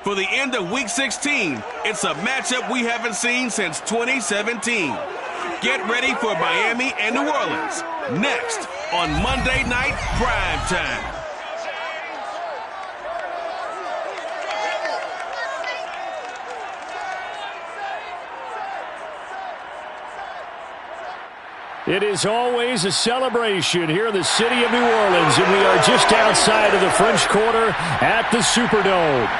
For the end of Week 16, it's a matchup we haven't seen since 2017. Get ready for Miami and New Orleans next on Monday Night Prime Time. It is always a celebration here in the city of New Orleans, and we are just outside of the French Quarter at the Superdome.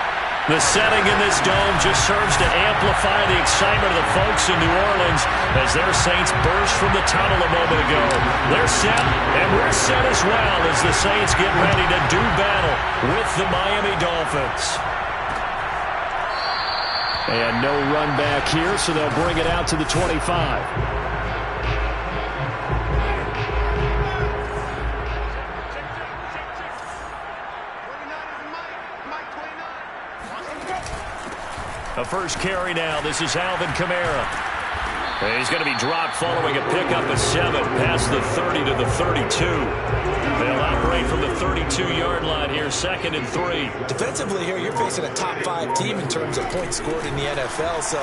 The setting in this dome just serves to amplify the excitement of the folks in New Orleans as their Saints burst from the tunnel a moment ago. They're set, and we're set as well as the Saints get ready to do battle with the Miami Dolphins. And no run back here, so they'll bring it out to the 25. A first carry now. This is Alvin Kamara. He's going to be dropped following a pickup of 7 past the 30 to the 32. They'll operate from the 32-yard line here, 2nd and 3. Defensively here, you're facing a top-5 team in terms of points scored in the NFL. So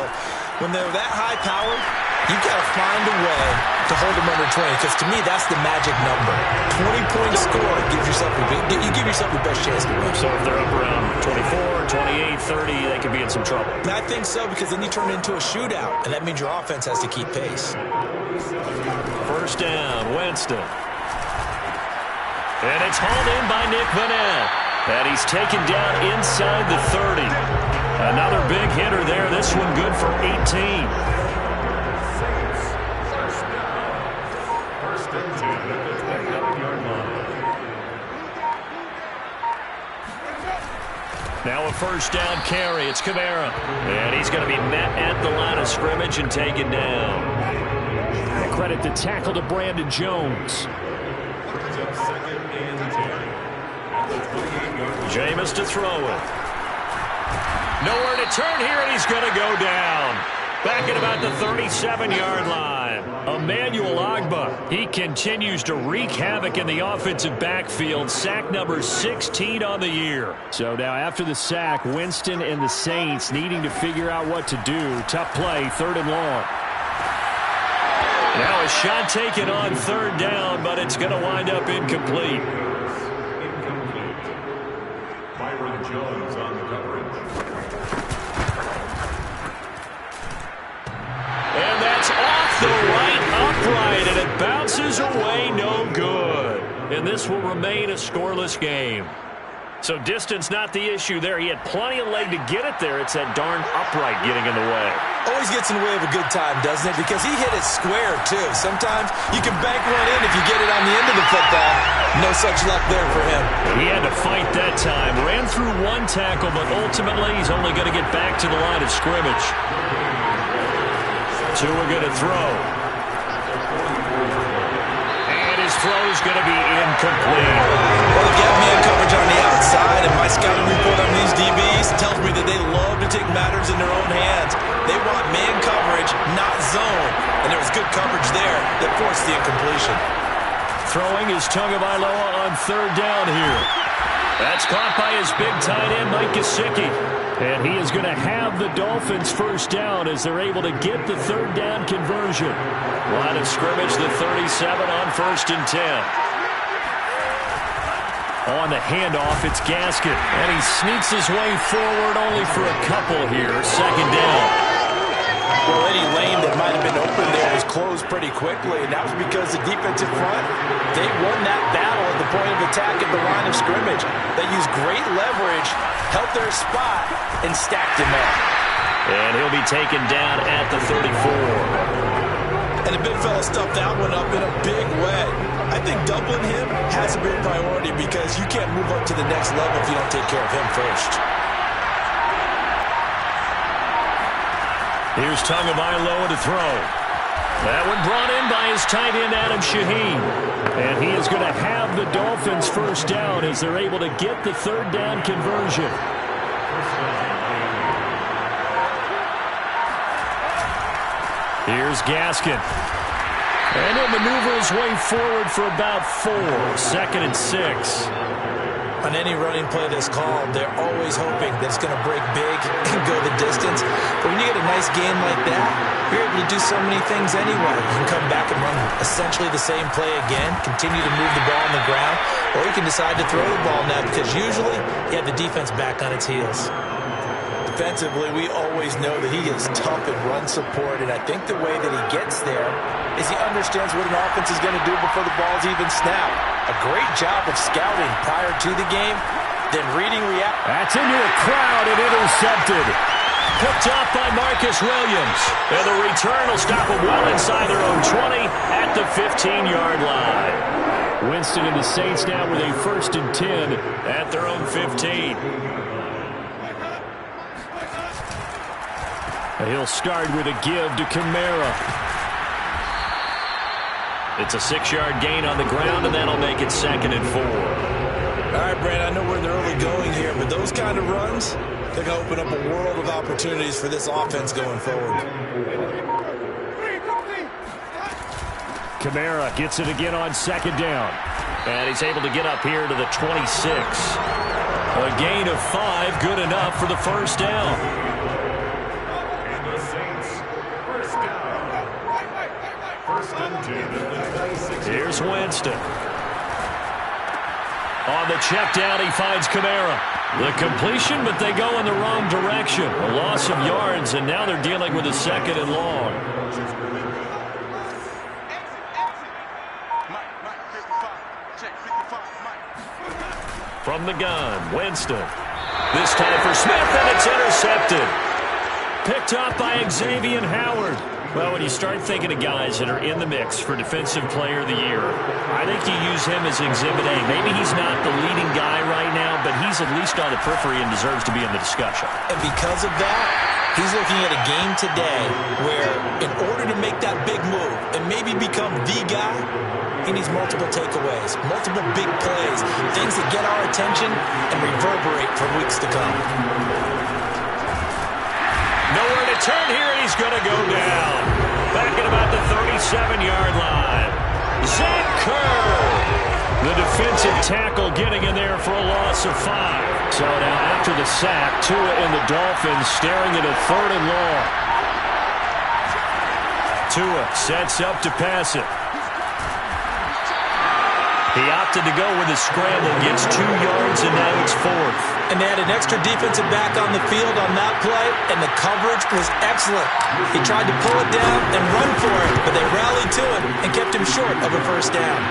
when they're that high-powered, you've got to find a way to hold them under 20. Because to me, that's the magic number. 20-point score gives yourself you give yourself your best chance to win. So if they're up around 24, 28, 30, they could be in some trouble. I think so, because then you turn it into a shootout, and that means your offense has to keep pace. First down, Winston. And it's hauled in by Nick Vannett. And he's taken down inside the 30. Another big hitter there. This one good for 18. Now a first down carry. It's Kamara. And he's going to be met at the line of scrimmage and taken down. And credit the tackle to Brandon Jones. Jameis to throw it. Nowhere to turn here, and he's going to go down. Back at about the 37-yard line. Emmanuel Ogbah. He continues to wreak havoc in the offensive backfield. Sack number 16 on the year. So now after the sack, Winston and the Saints needing to figure out what to do. Tough play, 3rd and long. Now a shot taken on 3rd down, but it's going to wind up incomplete. Byron Jones on the coverage. And that's off the right upright, and it bounces away, no good. And this will remain a scoreless game. So distance not the issue there. He had plenty of leg to get it there. It's that darn upright getting in the way. Always gets in the way of a good time, doesn't it? Because he hit it square, too. Sometimes you can bank one in if you get it on the end of the football. No such luck there for him. He had to fight that time. Ran through one tackle, but ultimately he's only going to get back to the line of scrimmage. Tua going to throw. And his throw is going to be incomplete. Well, they get man coverage on the outside, and my scouting report on these DBs tells me that they love to take matters in their own hands. They want man coverage, not zone. And there was good coverage there that forced the incompletion. Throwing is Tagovailoa on 3rd down here. That's caught by his big tight end, Mike Gesicki. And he is going to have the Dolphins first down as they're able to get the 3rd down conversion. Line of scrimmage, the 37 on 1st and 10. On the handoff, it's Gaskin. And he sneaks his way forward only for a couple here. 2nd down. Well, any lane that might have been open there was closed pretty quickly, and that was because the defensive front, they won that battle at the point of attack at the line of scrimmage. They used great leverage, held their spot, and stacked him up. And he'll be taken down at the 34. And the big fella stuffed that one up in a big way. I think doubling him has to be a priority because you can't move up to the next level if you don't take care of him first. Here's Tagovailoa to throw. That one brought in by his tight end, Adam Shaheen. And he is going to have the Dolphins first down as they're able to get the 3rd down conversion. Here's Gaskin. And he'll maneuver his way forward for about 4. 2nd and 6. On any running play that's called, they're always hoping that it's going to break big and go the distance. But when you get a nice game like that, you're able to do so many things anyway. You can come back and run essentially the same play again, continue to move the ball on the ground, or you can decide to throw the ball now because usually you have the defense back on its heels. Defensively, we always know that he is tough in run support, and I think the way that he gets there is he understands what an offense is going to do before the ball's even snapped. A great job of scouting prior to the game, then reading react. That's into a crowd and intercepted. Picked off by Marcus Williams. And the return will stop them well inside their own 20 at the 15-yard line. Winston and the Saints now with a 1st and 10 at their own 15. He'll start with a give to Kamara. It's a 6-yard gain on the ground, and that'll make it 2nd and 4. All right, Brad, I know we're in the early going here, but those kind of runs, they're going to open up a world of opportunities for this offense going forward. Kamara gets it again on 2nd down. And he's able to get up here to the 26. A gain of 5, good enough for the 1st down. Here's Winston. On the check down, he finds Kamara. The completion, but they go in the wrong direction. A loss of yards, and now they're dealing with a 2nd and long. From the gun, Winston. This time for Smith, and it's intercepted. Picked off by Xavier Howard. Well, when you start thinking of guys that are in the mix for Defensive Player of the Year, I think you use him as Exhibit A. Maybe he's not the leading guy right now, but he's at least on the periphery and deserves to be in the discussion. And because of that, he's looking at a game today where in order to make that big move and maybe become the guy, he needs multiple takeaways, multiple big plays, things that get our attention and reverberate for weeks to come. Nowhere to turn here, and he's going to go down. Back at about the 37-yard line. Zach Kerr, the defensive tackle, getting in there for a loss of 5. So now after the sack, Tua and the Dolphins staring at a 3rd and long. Tua sets up to pass it. He opted to go with a scramble, gets 2 yards, and now it's 4th. And they had an extra defensive back on the field on that play, and the coverage was excellent. He tried to pull it down and run for it, but they rallied to him and kept him short of a 1st down.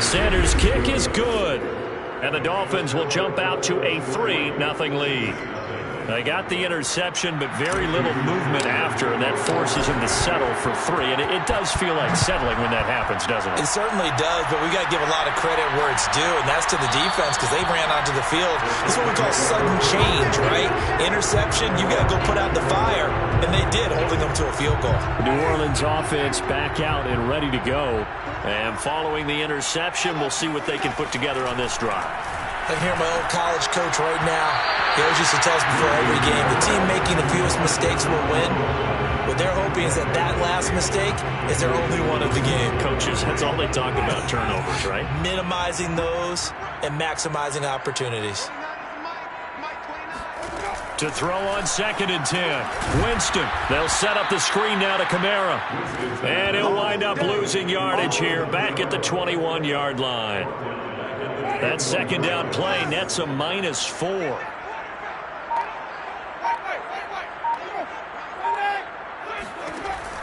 Sanders' kick is good, and the Dolphins will jump out to a 3-0 lead. They got the interception, but very little movement after, and that forces him to settle for 3. And it does feel like settling when that happens, doesn't it? It certainly does, but we got to give a lot of credit where it's due, and that's to the defense because they ran onto the field. This is what we call sudden change, right? Interception, you got to go put out the fire, and they did, holding them to a field goal. The New Orleans offense back out and ready to go. And following the interception, we'll see what they can put together on this drive. I can hear my old college coach right now. He always used to tell us before every game, the team making the fewest mistakes will win. What they're hoping is that that last mistake is their only one of the game. Coaches, that's all they talk about, turnovers, right? Minimizing those and maximizing opportunities. To throw on 2nd and 10. Winston. They'll set up the screen now to Kamara. And he'll wind up losing yardage here back at the 21-yard line. That 2nd down play nets a -4.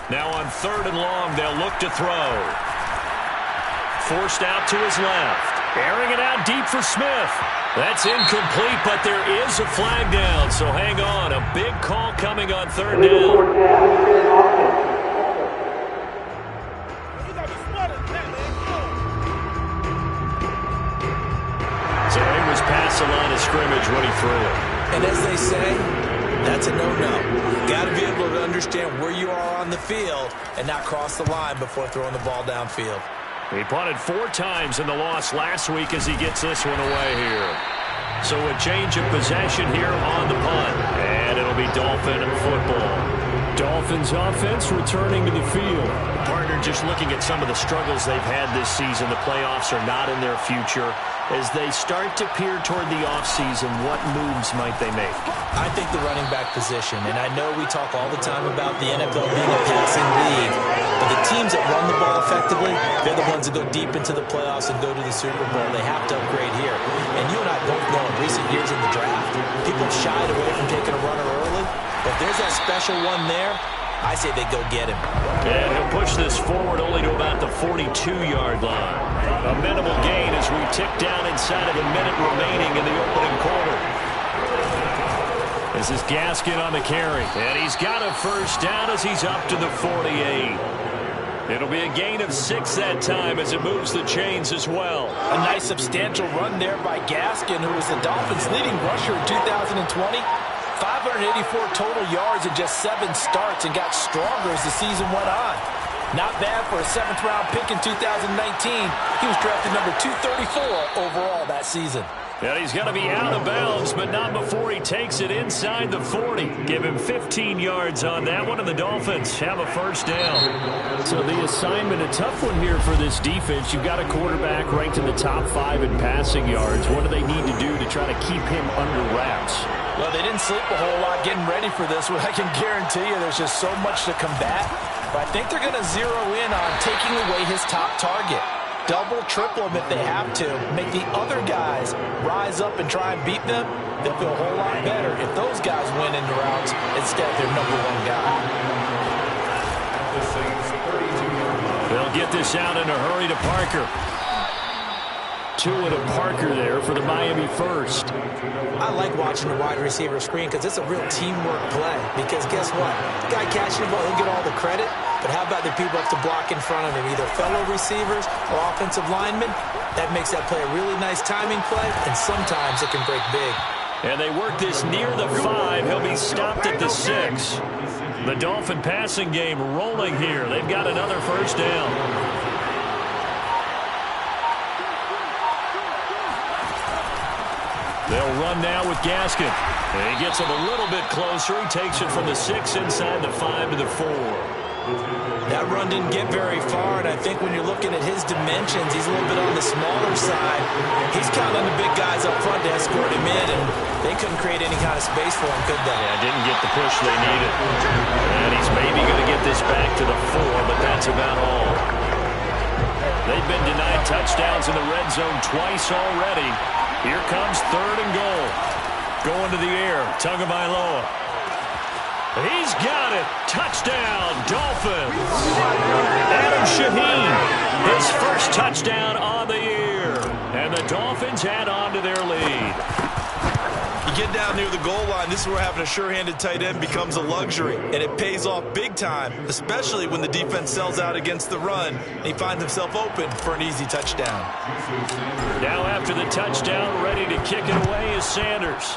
Now on 3rd and long, they'll look to throw. Forced out to his left. Airing it out deep for Smith. That's incomplete, but there is a flag down, so hang on. A big call coming on 3rd down. So he was past the line of scrimmage when he threw it. And as they say, that's a no-no. Got to be able to understand where you are on the field and not cross the line before throwing the ball downfield. He punted 4 times in the loss last week as he gets this one away here. So a change of possession here on the punt. And it'll be Dolphin football. Dolphins offense returning to the field. Partner here, just looking at some of the struggles they've had this season. The playoffs are not in their future. As they start to peer toward the offseason, what moves might they make? I think the running back position, and I know we talk all the time about the NFL being a passing league, but the teams that run the ball effectively, they're the ones that go deep into the playoffs and go to the Super Bowl. They have to upgrade here. And you and I both know in recent years in the draft, people have shied away from taking a runner early, but if there's that special one there, I say they go get him. And he'll push this forward only to about the 42-yard line. A minimal gain as we tick down inside of a minute remaining in the opening quarter. This is Gaskin on the carry. And he's got a first down as he's up to the 48. It'll be a gain of 6 that time as it moves the chains as well. A nice substantial run there by Gaskin, who was the Dolphins' leading rusher in 2020. 584 total yards in just 7 starts and got stronger as the season went on. Not bad for a 7th-round pick in 2019. He was drafted number 234 overall that season. And he's going to be out of bounds, but not before he takes it inside the 40. Give him 15 yards on that one, and the Dolphins have a first down. So the assignment, a tough one here for this defense. You've got a quarterback ranked in the top 5 in passing yards. What do they need to do to try to keep him under wraps? Well, they didn't sleep a whole lot getting ready for this one. I can guarantee you there's just so much to combat. But I think they're going to zero in on taking away his top target. Double, triple him if they have to. Make the other guys rise up and try and beat them. They'll feel a whole lot better if those guys win in the routes instead of their number 1 guy. They'll get this out in a hurry to Parker. Tua to Parker there for the Miami first. I like watching the wide receiver screen because it's a real teamwork play. Because guess what? The guy catching the ball, he'll get all the credit. But how about the people up to block in front of him, either fellow receivers or offensive linemen? That makes that play a really nice timing play, and sometimes it can break big. And they work this near the 5. He'll be stopped at the 6. The Dolphin passing game rolling here. They've got another first down. They'll run now with Gaskin. And he gets him a little bit closer. He takes it from the 6 inside the 5 to the 4. That run didn't get very far, and I think when you're looking at his dimensions, he's a little bit on the smaller side. He's counting on the big guys up front to escort him in, and they couldn't create any kind of space for him, could they? Yeah, didn't get the push they needed. And he's maybe going to get this back to the 4, but that's about all. They've been denied touchdowns in the red zone twice already. Here comes 3rd and goal. Going to the air, Tagovailoa. He's got it. Touchdown, Dolphins. Adam Shaheen, his first touchdown on the year. And the Dolphins add on to their lead. You get down near the goal line, this is where having a sure-handed tight end becomes a luxury. And it pays off big time, especially when the defense sells out against the run. And he finds himself open for an easy touchdown. Now after the touchdown, ready to kick it away is Sanders.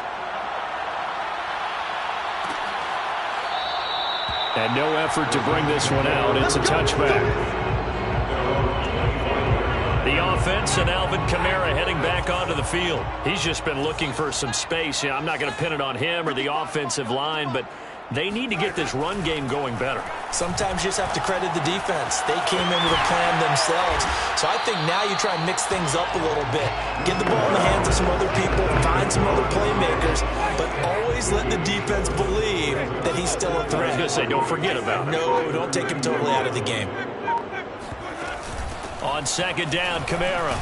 And no effort to bring this one out. It's a touchback. The offense and Alvin Kamara heading back onto the field. He's just been looking for some space. I'm not going to pin it on him or the offensive line, but they need to get this run game going better. Sometimes you just have to credit the defense. They came in with a plan themselves. So I think now you try and mix things up a little bit. Get the ball in the hands of some other people, find some other playmakers, but always let the defense believe that he's still a threat. I was going to say, don't forget about it. No, don't take him totally out of the game. On 2nd down, Kamara.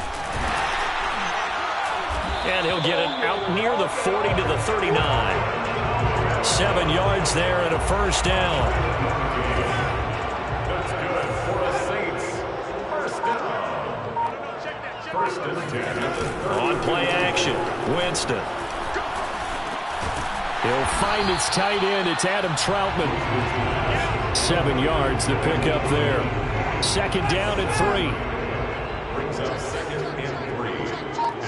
And he'll get it out near the 40 to the 39. 7 yards there and a first down. That's good for the Saints. First and 10. On play action, Winston. He'll find his tight end. It's Adam Troutman. 7 yards, the pickup there. 2nd down and 3. Brings up 2nd and 3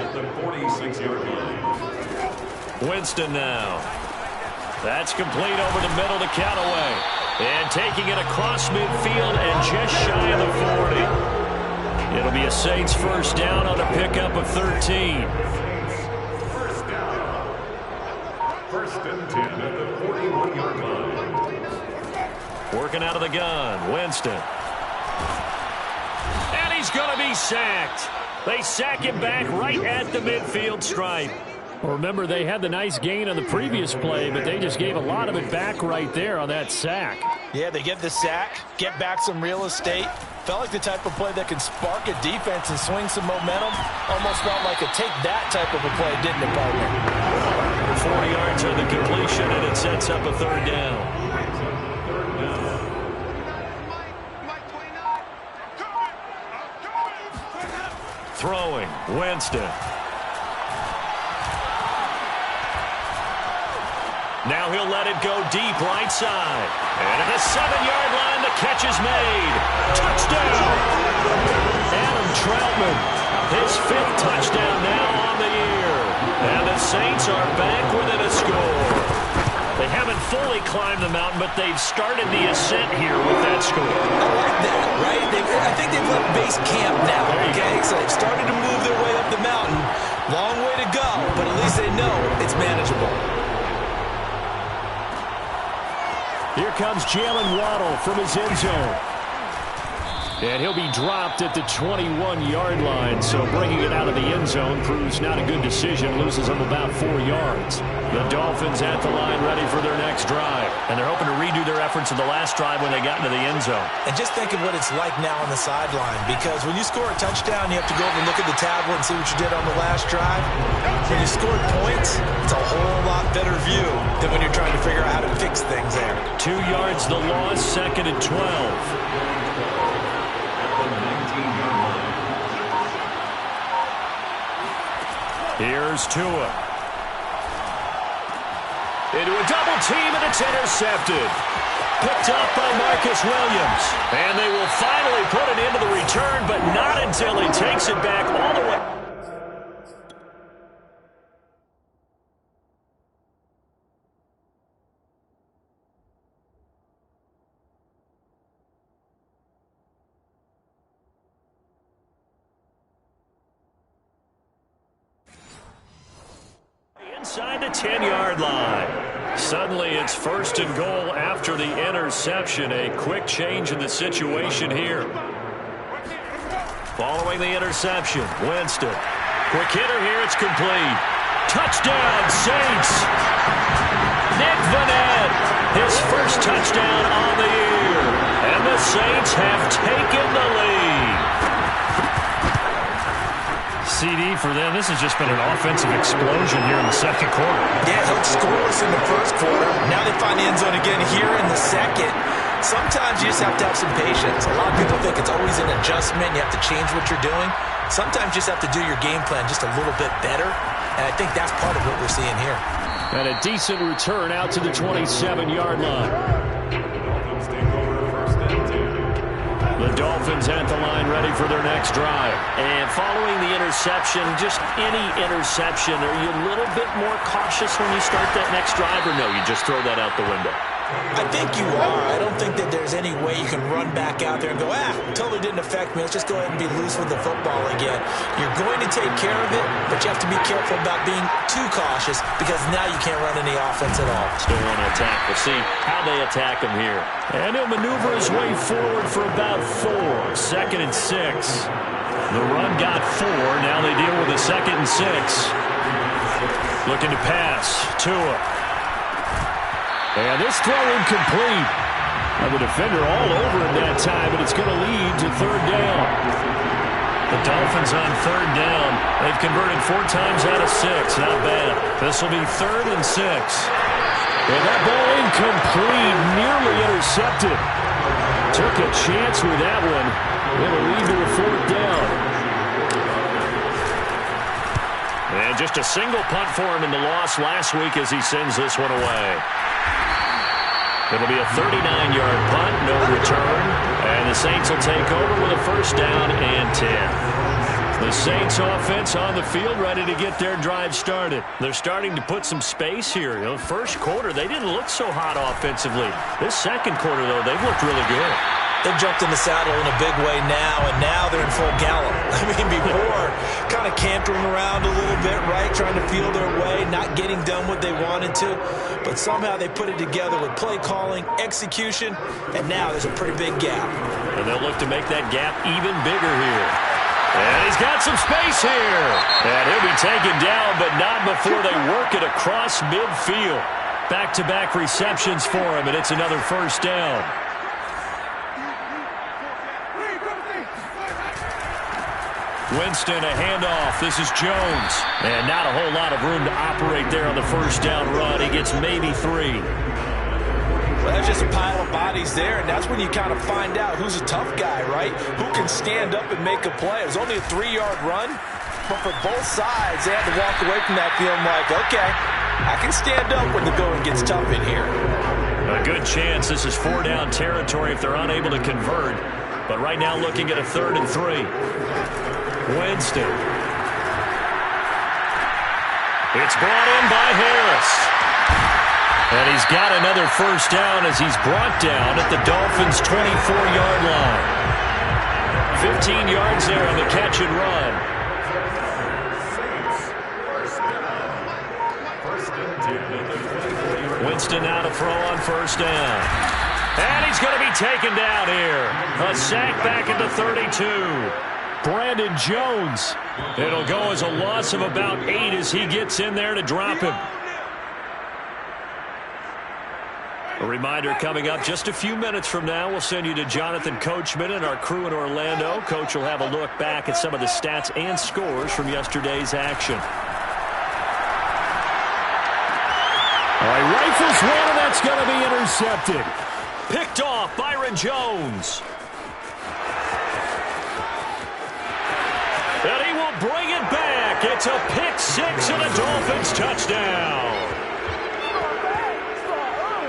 at the 46-yard line. Winston now. That's complete over the middle to Callaway. And taking it across midfield and just shy of the 40. It'll be a Saints first down on a pickup of 13. First down. First and 10 at the 41-yard line. Working out of the gun, Winston. he's going to be sacked. They sack him back right at the midfield stripe. Well, remember, they had the nice gain on the previous play, but they just gave a lot of it back right there on that sack. Yeah, they get the sack, get back some real estate. Felt like the type of play that can spark a defense and swing some momentum. Almost felt like a take-that type of a play, didn't it, partner? 40 yards on the completion, and it sets up a third down. Throwing, Winston. Now he'll let it go deep right side. And at the 7-yard line, the catch is made. Touchdown! Adam Troutman, his 5th touchdown now on the year. And the Saints are back within a score. They haven't fully climbed the mountain, but they've started the ascent here with that score. I like that, right? I think they've left base camp now, okay? So they've started to move their way up the mountain. Long way to go, but at least they know it's manageable. Here comes Jalen Waddle from his end zone. And he'll be dropped at the 21-yard line, so bringing it out of the end zone proves not a good decision, loses him about 4 yards. The Dolphins at the line ready for their next drive. And they're hoping to redo their efforts of the last drive when they got into the end zone. And just think of what it's like now on the sideline, because when you score a touchdown, you have to go over and look at the tablet and see what you did on the last drive. When you scored points, it's a whole lot better view than when you're trying to figure out how to fix things there. 2 yards the loss, 2nd and 12. Here's Tua. Into a double team, and it's intercepted. Picked up by Marcus Williams. And they will finally put it into the return, but not until he takes it back all the way. Inside the 10-yard line. Suddenly it's 1st and goal after the interception. A quick change in the situation here. Following the interception, Winston. Quick hitter here, it's complete. Touchdown, Saints! Nick Vannett, his first touchdown on the year. And the Saints have taken the lead. CD for them. This has just been an offensive explosion here in the 2nd quarter. Yeah, held scoreless in the 1st quarter. Now they find the end zone again here in the 2nd. Sometimes you just have to have some patience. A lot of people think it's always an adjustment. You have to change what you're doing. Sometimes you just have to do your game plan just a little bit better. And I think that's part of what we're seeing here. And a decent return out to the 27-yard line. The Dolphins at the line ready for their next drive. And following the interception, just any interception, are you a little bit more cautious when you start that next drive, or no, you just throw that out the window? I think you are. I don't think that there's any way you can run back out there and go, totally didn't affect me. Let's just go ahead and be loose with the football again. You're going to take care of it, but you have to be careful about being too cautious because now you can't run any offense at all. Still want to attack. We'll see how they attack him here. And he'll maneuver his way forward for about 4. 2nd and 6. The run got 4. Now they deal with a 2nd and 6. Looking to pass. Tua. And this throw incomplete. And the defender all over him that time, but it's going to lead to 3rd down. The Dolphins on 3rd down. They've converted 4 times out of 6. Not bad. This will be 3rd and 6. And that ball incomplete, nearly intercepted. Took a chance with that one. It'll lead to a 4th down. And just a single punt for him in the loss last week as he sends this one away. It'll be a 39-yard punt, no return. And the Saints will take over with a 1st down and 10. The Saints offense on the field ready to get their drive started. They're starting to put some space here. You know, 1st quarter, they didn't look so hot offensively. This 2nd quarter, though, they've looked really good. They've jumped in the saddle in a big way now, and now they're in full gallop. I mean, before, kind of cantering around a little bit, right? Trying to feel their way, not getting done what they wanted to. But somehow they put it together with play calling, execution, and now there's a pretty big gap. And they'll look to make that gap even bigger here. And he's got some space here. And he'll be taken down, but not before they work it across midfield. Back-to-back receptions for him, and it's another first down. Winston, a handoff. This is Jones. And not a whole lot of room to operate there on the first down run. He gets maybe 3. Well, that's just a pile of bodies there, and that's when you kind of find out who's a tough guy, right? Who can stand up and make a play. It was only a 3-yard run, but for both sides, they had to walk away from that feeling like, okay, I can stand up when the going gets tough in here. A good chance this is 4-down territory if they're unable to convert. But right now looking at a 3rd and 3. Winston. It's brought in by Harris. And he's got another first down as he's brought down at the Dolphins' 24-yard line. 15 yards there on the catch and run. Winston now to throw on first down. And he's going to be taken down here. A sack back at the 32. Brandon Jones. It'll go as a loss of about 8 as he gets in there to drop him. A reminder coming up just a few minutes from now. We'll send you to Jonathan Coachman and our crew in Orlando. Coach will have a look back at some of the stats and scores from yesterday's action. All right, rifles one, and that's going to be intercepted. Picked off, Byron Jones. And he will bring it back. It's a pick 6 and a Dolphins touchdown.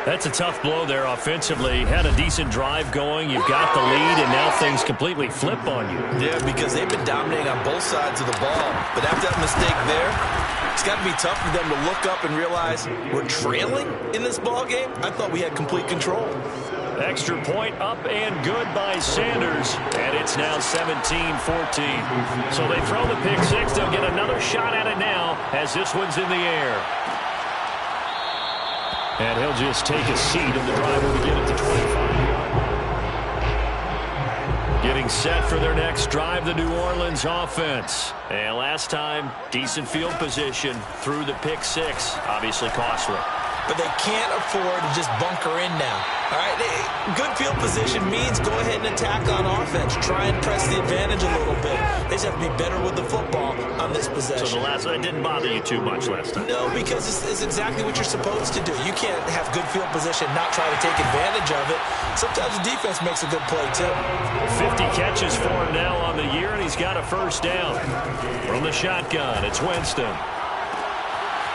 That's a tough blow there offensively. Had a decent drive going. You've got the lead, and now things completely flip on you. Yeah, because they've been dominating on both sides of the ball. But after that mistake there, it's got to be tough for them to look up and realize we're trailing in this ball game. I thought we had complete control. Extra point up and good by Sanders. And it's now 17-14. So they throw the pick 6. They'll get another shot at it now as this one's in the air. And he'll just take a seat in the driver to get it to 25. Getting set for their next drive, the New Orleans offense. And last time, decent field position through the pick 6. Obviously costly. But they can't afford to just bunker in now. All right, good field position means go ahead and attack on offense. Try and press the advantage a little bit. They just have to be better with the football on this possession. So the last one didn't bother you too much last time? No, because it's exactly what you're supposed to do. You can't have good field position, not try to take advantage of it. Sometimes the defense makes a good play, too. 50 catches for him now on the year, and he's got a first down. From the shotgun, it's Winston.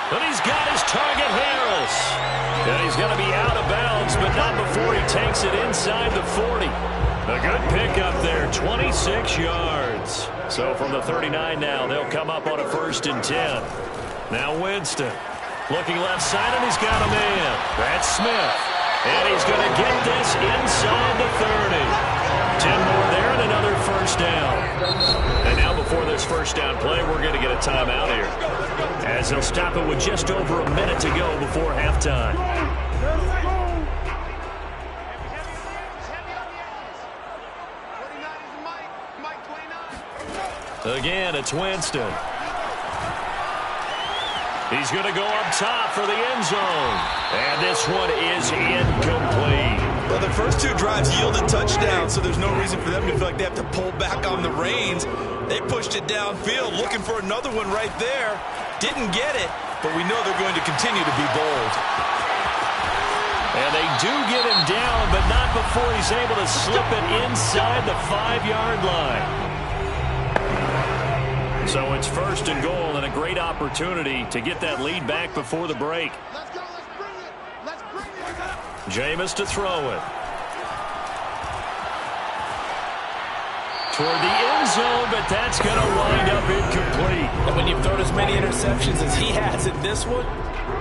And he's got his target, Harris. And he's going to be out of bounds, but not before he takes it inside the 40. A good pickup there, 26 yards. So from the 39 now, they'll come up on a 1st and 10. Now Winston looking left side, and he's got a man. That's Smith. And he's going to get this inside the 30. 10 more there and another first down. And now before this first down play, we're going to get a timeout here, as they'll stop it with just over a minute to go before halftime. Again, it's Winston. He's going to go up top for the end zone. And this one is incomplete. Well, the first 2 drives yielded touchdowns, so there's no reason for them to feel like they have to pull back on the reins. They pushed it downfield, looking for another one right there. Didn't get it, but we know they're going to continue to be bold. And they do get him down, but not before he's able to slip it inside the 5-yard line. So it's 1st and goal, and a great opportunity to get that lead back before the break. Let's go, let's bring it. Let's bring it. Jameis to throw it. Toward the end zone, but that's going to wind up incomplete. And when you've thrown as many interceptions as he has in this one,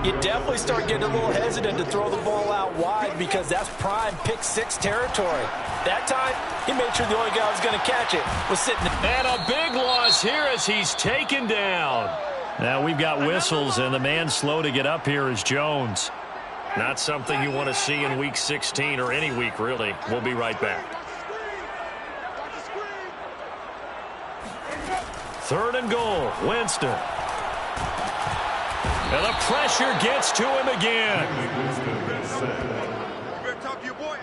You definitely start getting a little hesitant to throw the ball out wide because that's prime pick six territory. That time, he made sure the only guy who was going to catch it was sitting there. And a big loss here as he's taken down. Now we've got whistles, and the man slow to get up here is Jones. Not something you want to see in Week 16 or any week, really. We'll be right back. 3rd and goal, Winston. And the pressure gets to him again.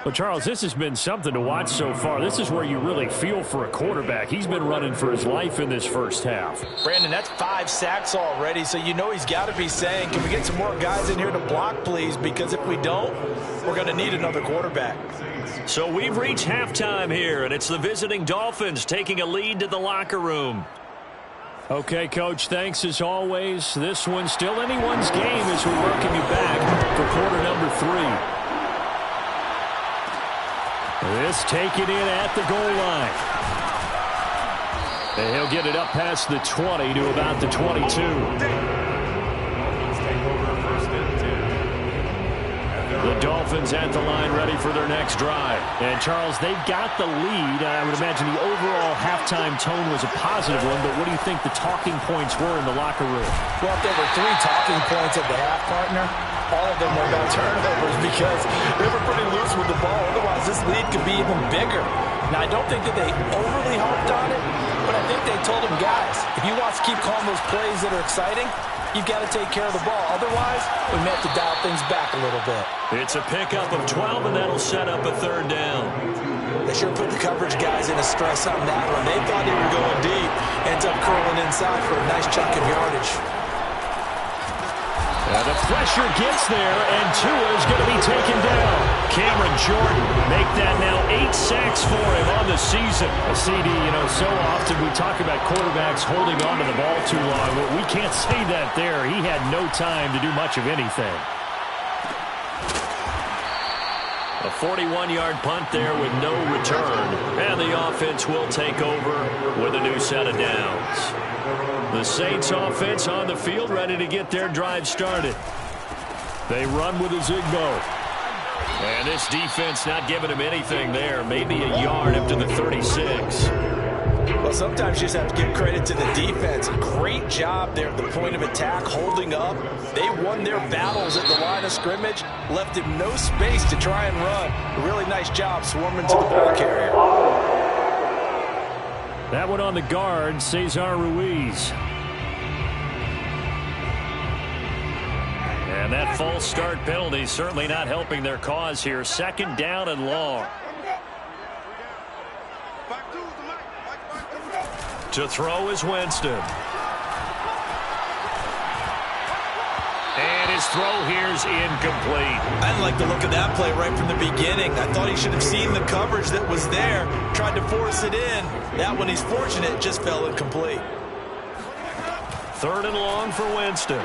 Well, Charles, this has been something to watch so far. This is where you really feel for a quarterback. He's been running for his life in this first half. Brandon, that's 5 sacks already, so you know he's got to be saying, can we get some more guys in here to block, please? Because if we don't, we're going to need another quarterback. So we've reached halftime here, and it's the visiting Dolphins taking a lead to the locker room. Okay, Coach, thanks as always. This one's still anyone's game as we welcome you back for quarter number 3. This taken in at the goal line. And he'll get it up past the 20 to about the 22. The Dolphins at the line ready for their next drive. And, Charles, they've got the lead. I would imagine the overall halftime tone was a positive one, but what do you think the talking points were in the locker room? Well, if there were 3 talking points at the half, partner, all of them were about turnovers because they were pretty loose with the ball. Otherwise, this lead could be even bigger. Now, I don't think that they overly harped on it, but I think they told them, guys, if you want to keep calling those plays that are exciting, you've got to take care of the ball. Otherwise, we may have to dial things back a little bit. It's a pickup of 12, and that'll set up a 3rd down. They sure put the coverage guys in a stress on that one. They thought they were going deep. Ends up curling inside for a nice chunk of yardage. The pressure gets there, and Tua's going to be taken down. Cameron Jordan make that now 8 sacks for him on the season. CD, so often we talk about quarterbacks holding on to the ball too long. But we can't say that there. He had no time to do much of anything. A 41-yard punt there with no return. And the offense will take over with a new set of downs. The Saints offense on the field ready to get their drive started. They run with Ozigbo. And this defense not giving him anything there. Maybe a yard up to the 36. Well, sometimes you just have to give credit to the defense. Great job there at the point of attack, holding up. They won their battles at the line of scrimmage, left him no space to try and run. A really nice job swarming to the ball carrier. That one on the guard, Cesar Ruiz. And that false start penalty certainly not helping their cause here. 2nd down and long. To throw is Winston. And his throw here's incomplete. I didn't like the look of that play right from the beginning. I thought he should have seen the coverage that was there, tried to force it in. That one, he's fortunate, just fell incomplete. 3rd and long for Winston.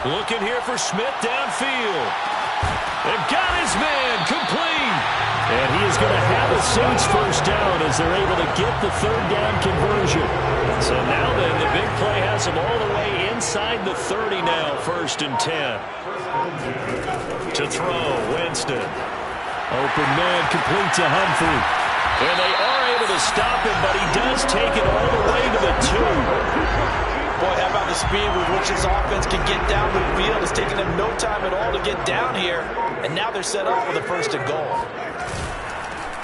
Looking here for Smith downfield. They've got his man complete. And he is going to have a Saints first down as they're able to get the 3rd down conversion. So now then, the big play has them all the way inside the 30 now, 1st and 10. To throw, Winston. Open man complete to Humphrey. And they are able to stop him, but he does take it all the way to the 2. Boy, how about the speed with which this offense can get down the field? It's taking them no time at all to get down here. And now they're set up for the 1st and goal.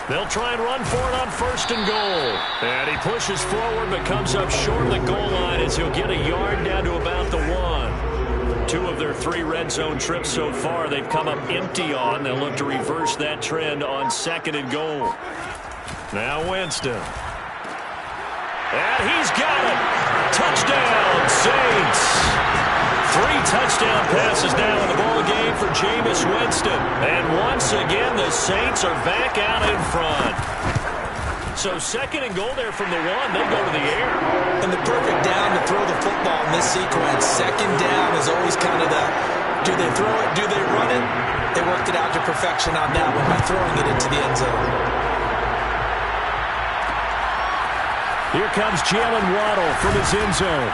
They'll try and run for it on 1st and goal. And he pushes forward but comes up short of the goal line as he'll get a yard down to about the 1. 2 of their 3 red zone trips so far they've come up empty on. They'll look to reverse that trend on 2nd and goal. Now Winston. And he's got it. Touchdown, Saints. 3 touchdown passes now in the ball game for Jameis Winston. And once again, the Saints are back out in front. So 2nd and goal there from the 1. They go to the air. And the perfect down to throw the football in this sequence. 2nd down is always kind of the, do they throw it, do they run it? They worked it out to perfection on that one by throwing it into the end zone. Here comes Jalen Waddle from his end zone.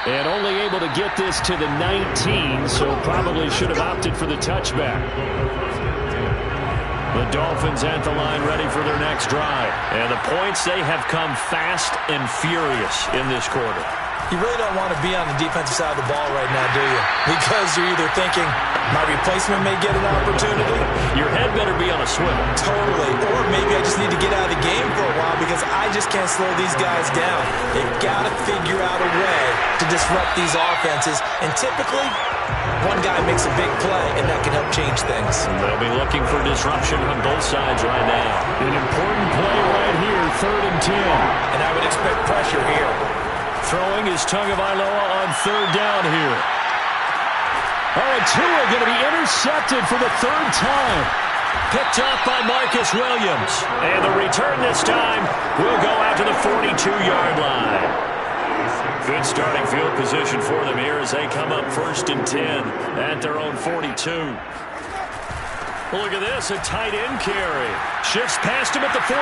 And only able to get this to the 19, so probably should have opted for the touchback. The Dolphins at the line ready for their next drive. And the points, they have come fast and furious in this quarter. You really don't want to be on the defensive side of the ball right now, do you? Because you're either thinking, my replacement may get an opportunity. Your head better be on a swivel. Totally. Or maybe I just need to get out of the game for a while because I just can't slow these guys down. They've got to figure out a way to disrupt these offenses. And typically, one guy makes a big play, and that can help change things. They'll be looking for disruption on both sides right now. An important play right here, 3rd and 10. And I would expect pressure here. Throwing is Tagovailoa on 3rd down here. Oh, and Tua going to be intercepted for the 3rd time. Picked off by Marcus Williams. And the return this time will go out to the 42-yard line. Good starting field position for them here as they come up 1st and 10 at their own 42. Look at this, a tight end carry. Shifts past him at the 45.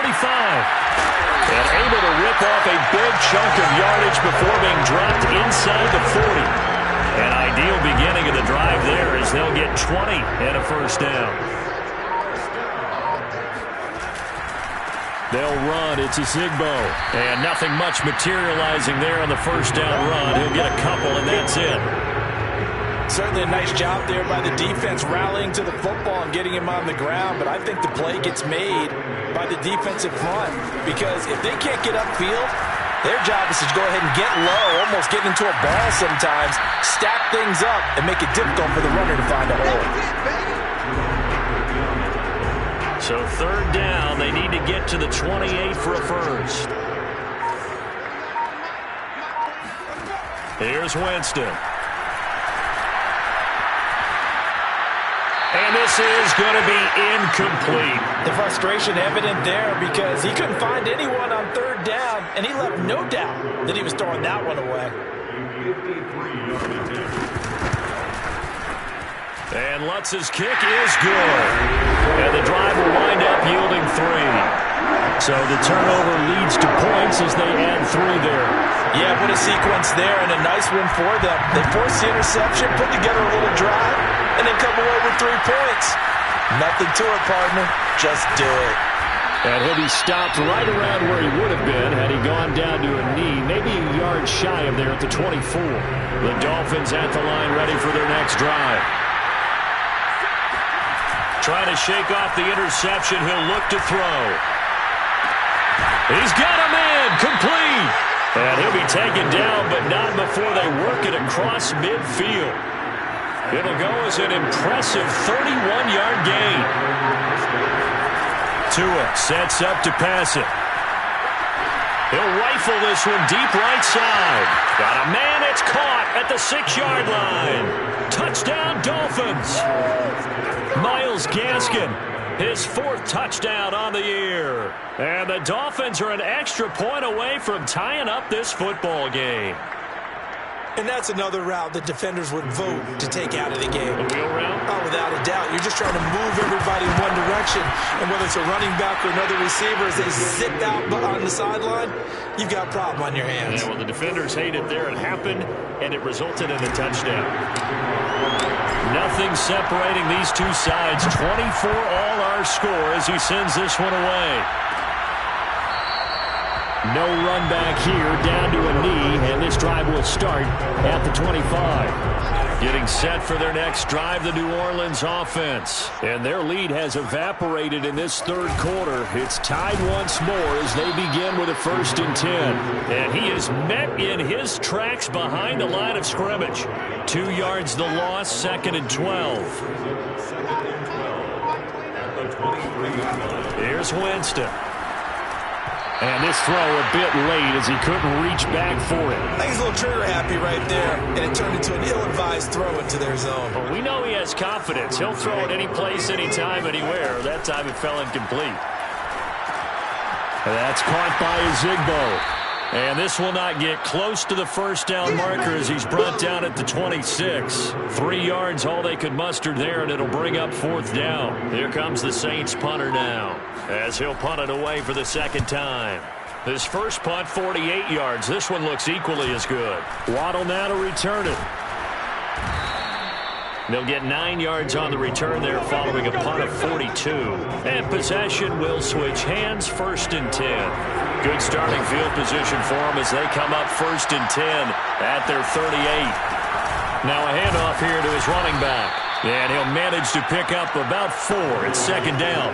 And able to rip off a big chunk of yardage before being dropped inside the 40. An ideal beginning of the drive there as they'll get 20 and a 1st down. They'll run. It's a Zigbo. And nothing much materializing there on the 1st down run. He'll get a couple, and that's it. Certainly a nice job there by the defense rallying to the football and getting him on the ground, but I think the play gets made by the defensive front because if they can't get upfield, their job is to go ahead and get low, almost get into a ball sometimes, stack things up, and make it difficult for the runner to find a hole. So 3rd down, they need to get to the 28 for a 1st. Here's Winston. And this is going to be incomplete. The frustration evident there because he couldn't find anyone on 3rd down, and he left no doubt that he was throwing that one away. And Lutz's kick is good. And the drive will wind up yielding 3. So the turnover leads to points as they add 3 there. Yeah, what a sequence there, and a nice one for them. They forced the interception, put together a little drive, and then come away with 3 points. Nothing to it, partner. Just do it. And he'll be stopped right around where he would have been had he gone down to a knee, maybe a yard shy of there at the 24. The Dolphins at the line ready for their next drive. Trying to shake off the interception. He'll look to throw. He's got him in. Complete. And he'll be taken down, but not before they work it across midfield. It'll go as an impressive 31-yard gain. Tua sets up to pass it. He'll rifle this one deep right side. Got a man, it's caught at the 6-yard line. Touchdown, Dolphins. Myles Gaskin, his 4th touchdown on the year. And the Dolphins are an extra point away from tying up this football game. And that's another route that defenders would vote to take out of the game. The wheel route? Oh, without a doubt. You're just trying to move everybody in one direction. And whether it's a running back or another receiver, as they zip out on the sideline, you've got a problem on your hands. Yeah, well, the defenders hate it there. It happened, and it resulted in a touchdown. Nothing separating these two sides. 24 all our score as he sends this one away. No run back here, down to a knee, and this drive will start at the 25. Getting set for their next drive, the New Orleans offense. And their lead has evaporated in this 3rd quarter. It's tied once more as they begin with a 1st and 10. And he is met in his tracks behind the line of scrimmage. 2 yards the loss, 2nd and 12. Here's Winston. And this throw a bit late as he couldn't reach back for it. I think he's a little trigger happy right there, and it turned into an ill-advised throw into their zone. Well, we know he has confidence. He'll throw it any place, anytime, anywhere. That time it fell incomplete. That's caught by Zigbo. And this will not get close to the 1st down marker as he's brought down at the 26. 3 yards all they could muster there, and it'll bring up 4th down. Here comes the Saints punter now as he'll punt it away for the 2nd time. His first punt, 48 yards. This one looks equally as good. Waddle now to return it. They'll get 9 yards on the return there following a punt of 42. And possession will switch hands, 1st and 10. Good starting field position for them as they come up 1st and 10 at their 38. Now a handoff here to his running back. And he'll manage to pick up about 4. It's 2nd down.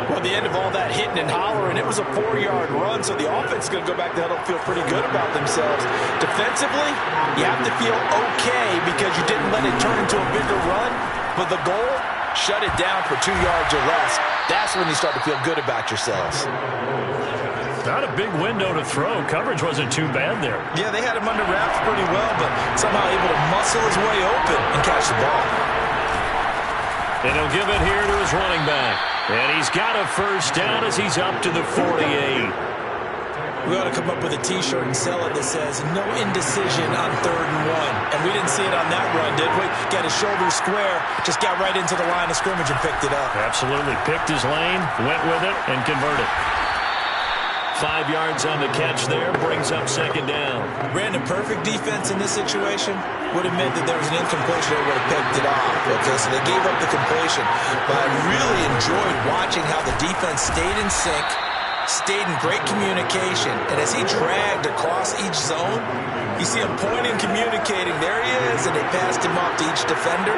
Well, at the end of all that hitting and hollering, it was a 4-yard run, so the offense is going to go back to huddle, feel pretty good about themselves. Defensively, you have to feel okay because you didn't let it turn into a bigger run, but the goal, shut it down for 2 yards or less. That's when you start to feel good about yourselves. Not a big window to throw. Coverage wasn't too bad there. Yeah, they had him under wraps pretty well, but somehow able to muscle his way open and catch the ball. And he'll give it here to his running back. And he's got a 1st down as he's up to the 48. We ought to come up with a T-shirt and sell it that says, no indecision on 3rd and 1. And we didn't see it on that run, did we? Got his shoulder square, just got right into the line of scrimmage and picked it up. Absolutely. Picked his lane, went with it, and converted. 5 yards on the catch there, brings up 2nd down. Ran a perfect defense in this situation. Would have meant that there was an incompletion that would have picked it off. Okay, so they gave up the completion. But I really enjoyed watching how the defense stayed in sync, stayed in great communication. And as he dragged across each zone, you see him pointing, communicating. There he is, and they passed him off to each defender.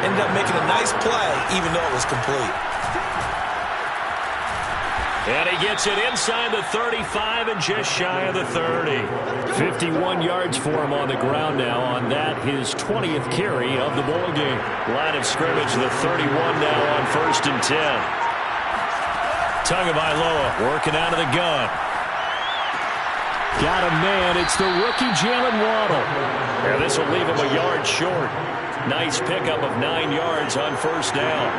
Ended up making a nice play, even though it was complete. And he gets it inside the 35 and just shy of the 30. 51 yards for him on the ground now on that, his 20th carry of the ball game. Line of scrimmage, the 31 now on 1st and 10. Tagovailoa working out of the gun. Got a man. It's the rookie Jalen Waddle. And this will leave him a yard short. Nice pickup of 9 yards on 1st down.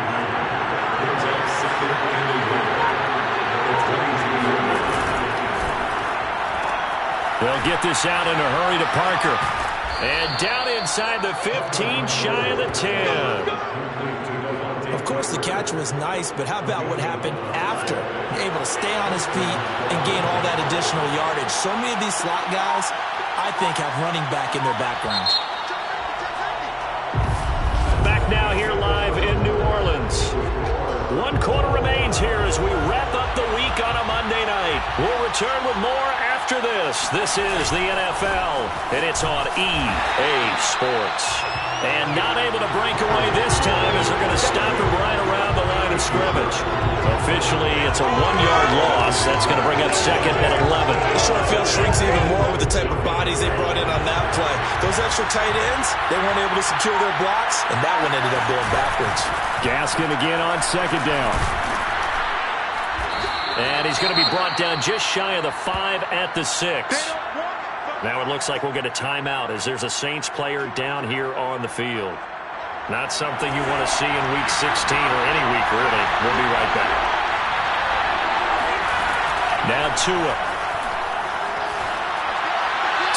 They'll get this out in a hurry to Parker. And down inside the 15, shy of the 10. Of course, the catch was nice, but how about what happened after? Able to stay on his feet and gain all that additional yardage. So many of these slot guys, I think, have running back in their background. Back now here live in New Orleans. 1 quarter remains here as we wrap up the week on a Monday night. We'll return with more after this. This is the NFL, and it's on EA Sports. And not able to break away this time as they're going to stop him right around the line of scrimmage. Officially, it's a 1-yard loss. That's going to bring up 2nd and 11. The short field shrinks even more with the type of bodies they brought in on that play. Those extra tight ends, they weren't able to secure their blocks, and that one ended up going backwards. Gaskin again on 2nd down. And he's going to be brought down just shy of the 5 at the 6. Now it looks like we'll get a timeout as there's a Saints player down here on the field. Not something you want to see in Week 16 or any week, really. We'll be right back. Now Tua.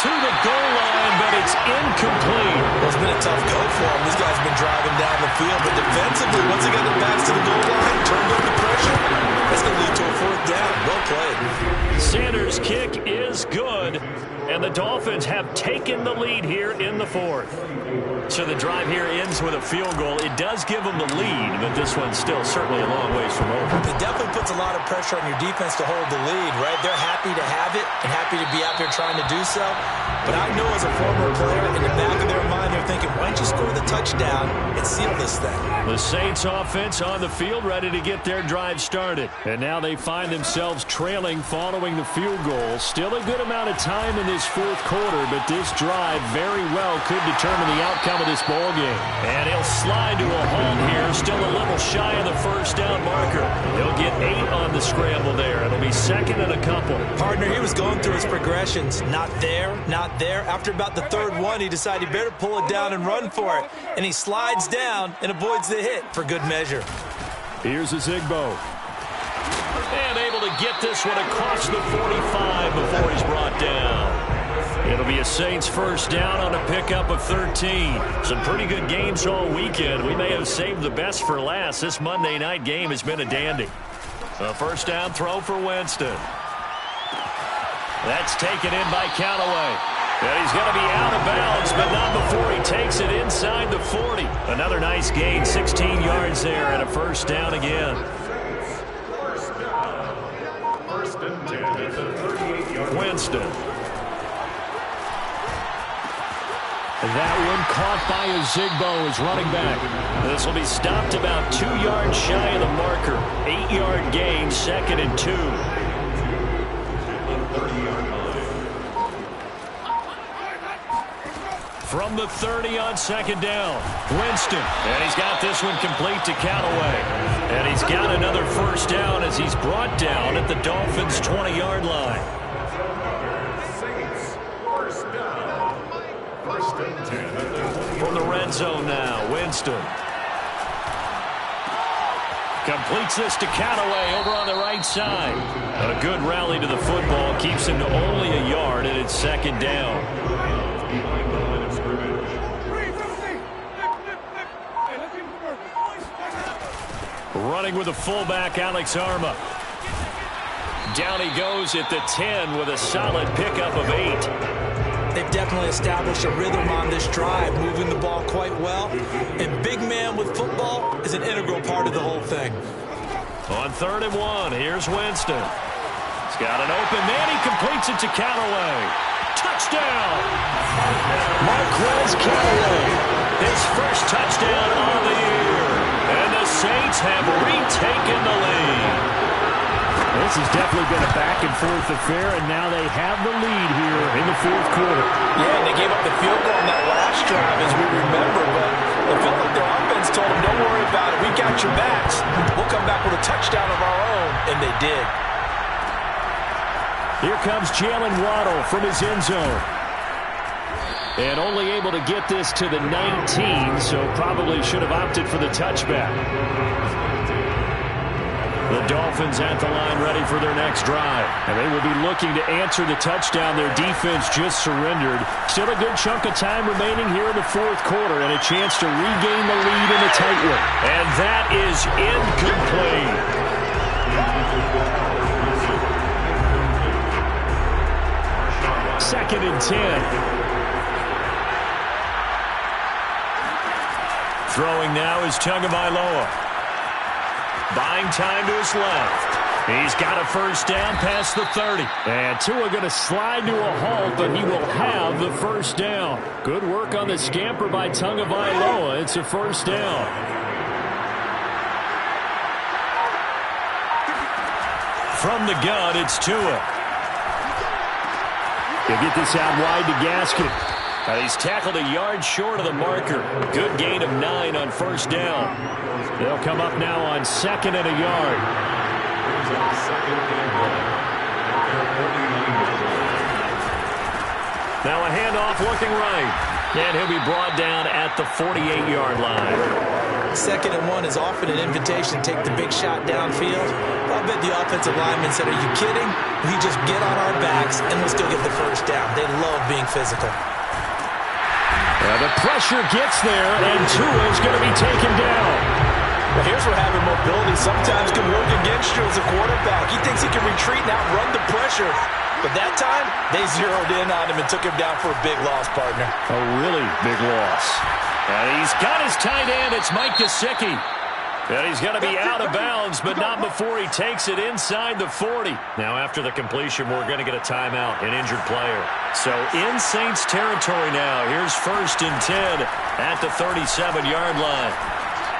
To the goal line, but it's incomplete. Well, it's been a tough go for him. These guys have been driving down the field, but defensively, once they got their backs to the goal line, turned up the pressure, that's going to lead to a 4th down. Well played. Sanders' kick is good, and the Dolphins have taken the lead here in the 4th. So the drive here ends with a field goal. It does give them the lead, but this one's still certainly a long ways from over. It definitely puts a lot of pressure on your defense to hold the lead, right? They're happy to have it and happy to be out there trying to do so. But I know as a former player, in the back of their mind, they're thinking, why don't you score the touchdown and seal this thing? The Saints offense on the field ready to get their drive started. And now they find themselves trailing following the field goal. Still a good amount of time in this 4th quarter, but this drive very well could determine the outcome of this ball game. And he'll slide to a halt here, still a little shy of the 1st down marker. He'll get 8 on the scramble there. It'll be 2nd and a couple. Partner, he was going through his progressions. Not there, not there. After about the 3rd one, he decided he better pull it down and run for it. And he slides down and avoids the hit for good measure. Here's a Zigbo. And able to get this one across the 45 before he's brought down. It'll be a Saints 1st down on a pickup of 13. Some pretty good games all weekend. We may have saved the best for last. This Monday night game has been a dandy. A 1st down throw for Winston. That's taken in by Callaway. And he's going to be out of bounds, but not before he takes it inside the 40. Another nice gain, 16 yards there, and a first down again. First and 10 at the 38-yard line. Winston. That one caught by Ozigbo as running back. This will be stopped about 2 yards shy of the marker. 8-yard gain, 2nd and 2. From the 30 on 2nd down, Winston. And he's got this one complete to Callaway. And he's got another first down as he's brought down at the Dolphins' 20-yard line. Saints, first down. First and 10 at the 20. From the red zone now, Winston. Completes this to Callaway over on the right side. And a good rally to the football keeps him to only a yard, and it's 2nd down. Running with the fullback, Alex Arma. Down he goes at the 10 with a solid pickup of 8. They've definitely established a rhythm on this drive, moving the ball quite well. And big man with football is an integral part of the whole thing. On 3rd and 1, here's Winston. He's got an open man. He completes it to Callaway. Touchdown! Marquez Callaway. His first touchdown on the year. And the Saints have retaken the lead. This has definitely been a back-and-forth affair, and now they have the lead here in the 4th quarter. Yeah, and they gave up the field goal on that last drive, as we remember, but it felt like their offense told them, don't worry about it, we got your backs. We'll come back with a touchdown of our own, and they did. Here comes Jalen Waddle from his end zone. And only able to get this to the 19, so probably should have opted for the touchback. The Dolphins at the line ready for their next drive. And they will be looking to answer the touchdown their defense just surrendered. Still a good chunk of time remaining here in the 4th quarter and a chance to regain the lead in a tight one. And that is incomplete. 2nd and 10. Throwing now is Tagovailoa. Buying time to his left. He's got a first down past the 30. And Tua going to slide to a halt, but he will have the first down. Good work on the scamper by Tagovailoa. It's a first down. From the gun, it's Tua. He'll get this out wide to Gaskin. He's tackled a yard short of the marker. Good gain of 9 on first down. They'll come up now on 2nd and a yard. Now a handoff looking right. And he'll be brought down at the 48-yard line. 2nd and 1 is often an invitation to take the big shot downfield. I bet the offensive lineman said, are you kidding? We just get on our backs and we'll still get the first down. They love being physical. The pressure gets there, and Tua's going to be taken down. Well, here's where having mobility sometimes can work against you as a quarterback. He thinks he can retreat and outrun the pressure. But that time, they zeroed in on him and took him down for a big loss, partner. A really big loss. And he's got his tight end. It's Mike Gesicki. And he's going to be out of bounds, but not before he takes it inside the 40. Now, after the completion, we're going to get a timeout, an injured player. So, in Saints territory now. Here's 1st and 10 at the 37-yard line.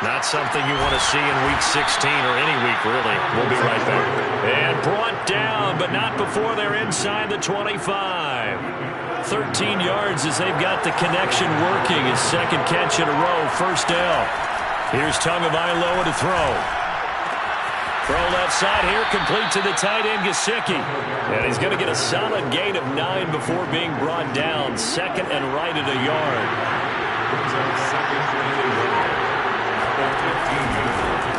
Not something you want to see in Week 16 or any week, really. We'll be right back. And brought down, but not before they're inside the 25. 13 yards as they've got the connection working. His 2nd catch in a row, first down. Here's Tagovailoa to throw. Throw left side here, complete to the tight end, Gesicki. And he's going to get a solid gain of 9 before being brought down. 2nd and right at a yard.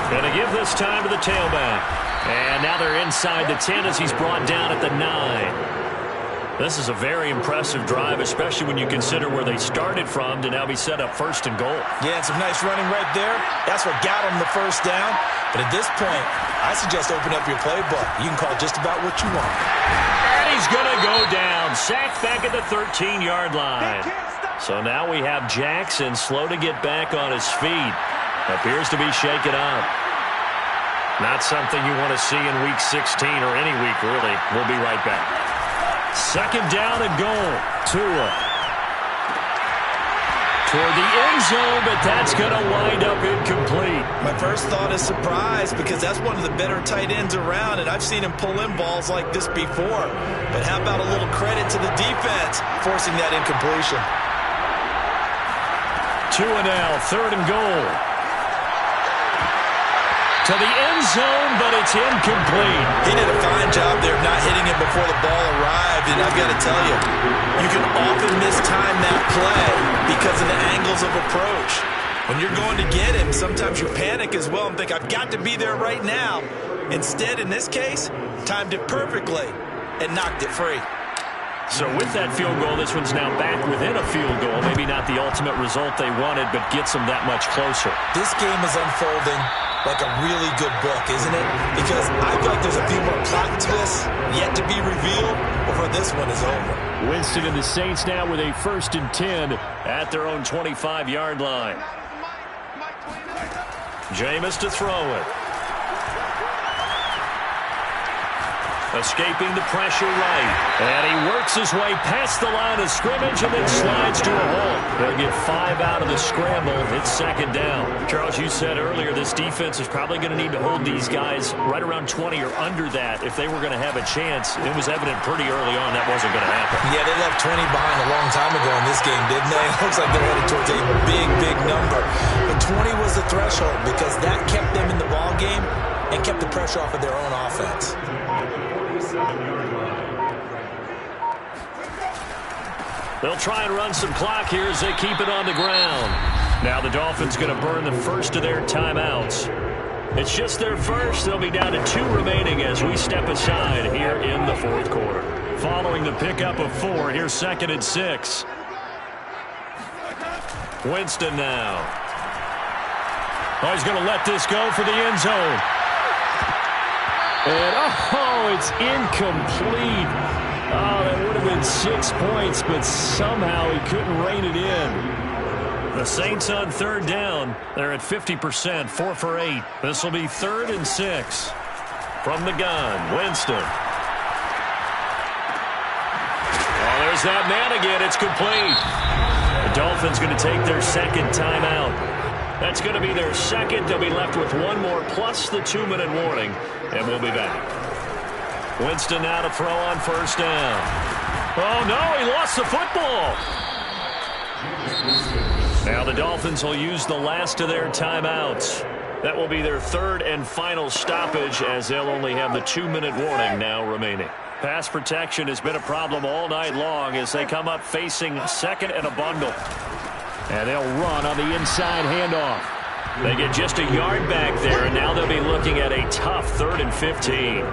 Going to give this time to the tailback. And now they're inside the 10 as he's brought down at the 9. This is a very impressive drive, especially when you consider where they started from to now be set up 1st and goal. Yeah, and some nice running right there. That's what got them the first down. But at this point, I suggest open up your playbook. You can call just about what you want. And he's going to go down. Sacked back at the 13-yard line. So now we have Jackson slow to get back on his feet. Appears to be shaken up. Not something you want to see in Week 16 or any week, really. We'll be right back. Second down and goal. Tua toward the end zone, but that's going to wind up incomplete. My first thought is surprise because that's one of the better tight ends around, and I've seen him pull in balls like this before. But how about a little credit to the defense forcing that incompletion? Tua now, third and goal. To the end zone, but it's incomplete. He did a fine job there of not hitting it before the ball arrived, and I've got to tell you, you can often mistime that play because of the angles of approach. When you're going to get him, sometimes you panic as well and think, I've got to be there right now. Instead, in this case, timed it perfectly and knocked it free. So with that field goal, this one's now back within a field goal. Maybe not the ultimate result they wanted, but gets them that much closer. This game is unfolding like a really good book, isn't it? Because I feel like there's a few more plot twists yet to be revealed before this one is over. Winston and the Saints now with a 1st and 10 at their own 25-yard line. Jameis to throw it. Escaping the pressure right. And he works his way past the line of scrimmage and then slides to a hole. They'll get 5 out of the scramble. It's second down. Charles, you said earlier this defense is probably going to need to hold these guys right around 20 or under that if they were going to have a chance. It was evident pretty early on that wasn't going to happen. Yeah, they left 20 behind a long time ago in this game, didn't they? It looks like they're headed towards a big, big number. But 20 was the threshold because that kept them in the ball game and kept the pressure off of their own offense. They'll try and run some clock here as they keep it on the ground. Now the Dolphins going to burn the first of their timeouts. It's just their first. They'll be down to 2 remaining as we step aside here in the 4th quarter. Following the pickup of 4, here's 2nd and 6. Winston now. Oh, he's going to let this go for the end zone. And, oh, it's incomplete. Oh, that would have been 6 points, but somehow he couldn't rein it in. The Saints on 3rd down. They're at 50%, 4 for 8. This will be 3rd and 6. From the gun, Winston. Oh, there's that man again. It's complete. The Dolphins going to take their 2nd timeout. That's going to be their 2nd. They'll be left with 1 more plus the 2-minute warning, and we'll be back. Winston now to throw on 1st down. Oh, no, he lost the football. Now the Dolphins will use the last of their timeouts. That will be their 3rd and final stoppage as they'll only have the 2-minute warning now remaining. Pass protection has been a problem all night long as they come up facing 2nd and a bundle. And they'll run on the inside handoff. They get just a yard back there, and now they'll be looking at a tough 3rd and 15.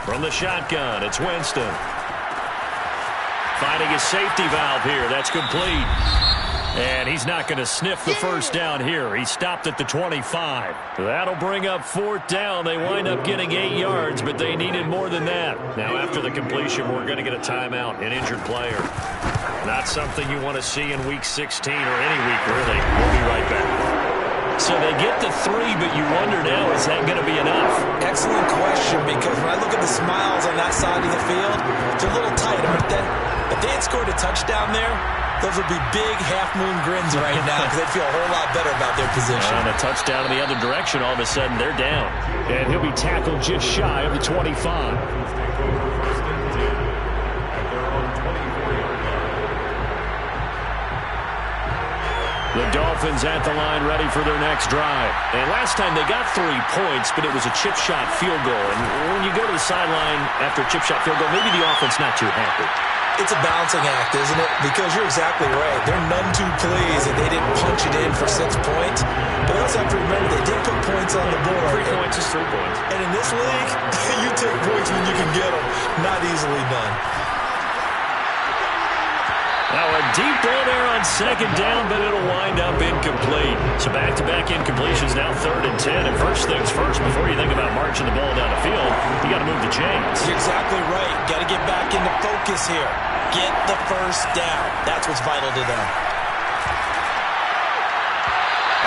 From the shotgun, it's Winston. Finding his safety valve here. That's complete. And he's not going to sniff the 1st down here. He stopped at the 25. That'll bring up 4th down. They wind up getting 8 yards, but they needed more than that. Now after the completion, we're going to get a timeout, an injured player. Not something you want to see in Week 16 or any week, really. We'll be right back. So they get to 3, but you wonder now, is that going to be enough? Excellent question, because when I look at the smiles on that side of the field, it's a little tight, aren't they? If they had scored a touchdown there, those would be big half-moon grins right now because they'd feel a whole lot better about their position. And a touchdown in the other direction, all of a sudden they're down. And he'll be tackled just shy of the 25. The Dolphins at the line ready for their next drive. And last time they got 3 points, but it was a chip shot field goal. And when you go to the sideline after a chip shot field goal, maybe the offense not too happy. It's a balancing act, isn't it? Because you're exactly right. They're none too pleased that they didn't punch it in for 6 points. But they also have to remember they did put points on the board. 3 points is 3 points. And in this league, you take points when you can get them. Not easily done. Now a deep ball there on second down, but it'll wind up incomplete. So back-to-back incompletions, now 3rd and 10. And first things first, before you think about marching the ball down the field, you got to move the chains. You're exactly right. Got to get back into focus here. Get the first down. That's what's vital to them.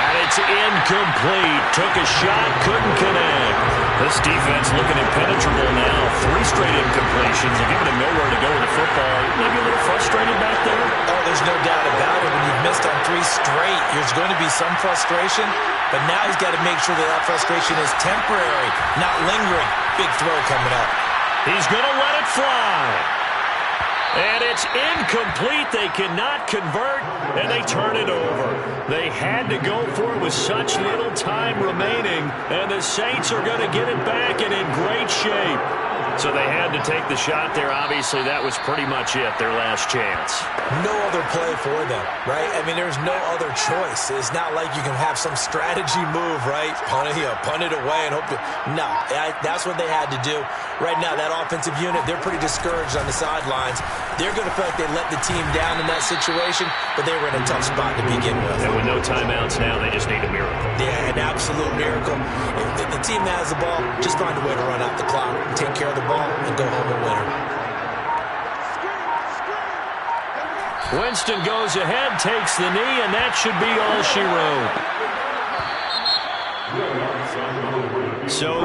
And it's incomplete. Took a shot, couldn't connect. This defense looking impenetrable now. 3 straight incompletions. They're giving him nowhere to go with the football. Maybe a little frustrated back there? Oh, there's no doubt about it. When you've missed on 3 straight, there's going to be some frustration. But now he's got to make sure that frustration is temporary, not lingering. Big throw coming up. He's going to let it fly. And it's incomplete. They cannot convert, and they turn it over. They had to go for it with such little time remaining, and the Saints are going to get it back and in great shape. So they had to take the shot there. Obviously, that was pretty much it, their last chance. No other play for them, right? I mean, there's no other choice. It's not like you can have some strategy move, right? Punt it away and hope to... No, that's what they had to do. Right now, that offensive unit, they're pretty discouraged on the sidelines. They're going to feel like they let the team down in that situation, but they were in a tough spot to begin with. And with no timeouts now, they just need a miracle. Yeah, an absolute miracle. If the team that has the ball, just find a way to run out the clock, take care of the ball, and go home a winner. Winston goes ahead, takes the knee, and that should be all she wrote. So